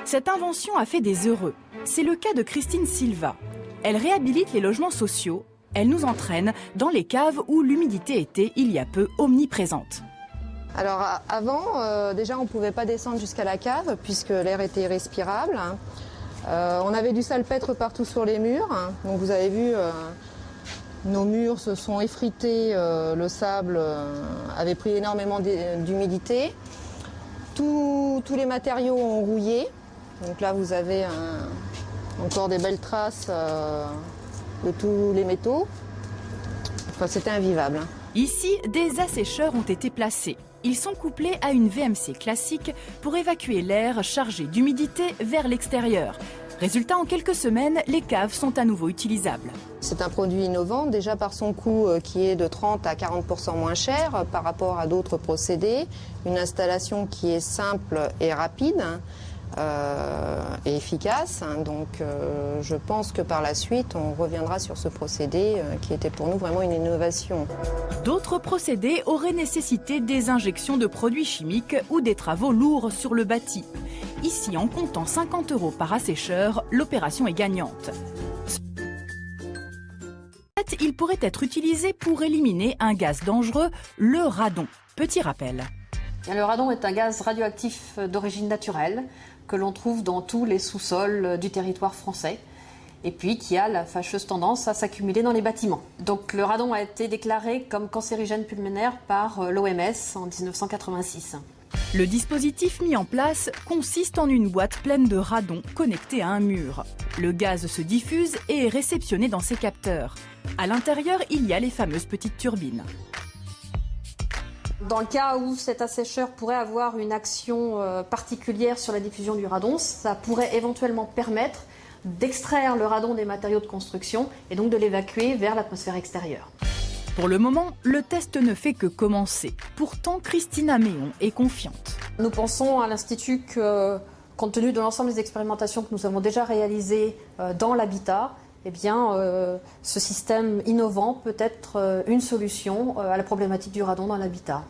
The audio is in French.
Cette invention a fait des heureux. C'est le cas de Christine Silva. Elle réhabilite les logements sociaux. Elle nous entraîne dans les caves où l'humidité était, il y a peu, omniprésente. Alors avant, déjà on ne pouvait pas descendre jusqu'à la cave puisque l'air était irrespirable. On avait du salpêtre partout sur les murs. Donc vous avez vu, nos murs se sont effrités, le sable avait pris énormément d'humidité. Tous les matériaux ont rouillé. Donc là vous avez encore des belles traces de tous les métaux. Enfin, c'était invivable. Ici, des assécheurs ont été placés. Ils sont couplés à une VMC classique pour évacuer l'air chargé d'humidité vers l'extérieur. Résultat, en quelques semaines, les caves sont à nouveau utilisables. C'est un produit innovant, déjà par son coût qui est de 30 à 40% moins cher par rapport à d'autres procédés. Une installation qui est simple et rapide et efficace. Donc je pense que par la suite, on reviendra sur ce procédé qui était pour nous vraiment une innovation. D'autres procédés auraient nécessité des injections de produits chimiques ou des travaux lourds sur le bâti. Ici, en comptant 50 € par assécheur, l'opération est gagnante. Il pourrait être utilisé pour éliminer un gaz dangereux, le radon. Petit rappel. Le radon est un gaz radioactif d'origine naturelle que l'on trouve dans tous les sous-sols du territoire français et puis qui a la fâcheuse tendance à s'accumuler dans les bâtiments. Donc le radon a été déclaré comme cancérigène pulmonaire par l'OMS en 1986. Le dispositif mis en place consiste en une boîte pleine de radon connectée à un mur. Le gaz se diffuse et est réceptionné dans ces capteurs. À l'intérieur, il y a les fameuses petites turbines. Dans le cas où cet assècheur pourrait avoir une action particulière sur la diffusion du radon, ça pourrait éventuellement permettre d'extraire le radon des matériaux de construction et donc de l'évacuer vers l'atmosphère extérieure. Pour le moment, le test ne fait que commencer. Pourtant, Christina Méon est confiante. Nous pensons à l'Institut que, compte tenu de l'ensemble des expérimentations que nous avons déjà réalisées dans l'habitat, eh bien, ce système innovant peut être une solution à la problématique du radon dans l'habitat.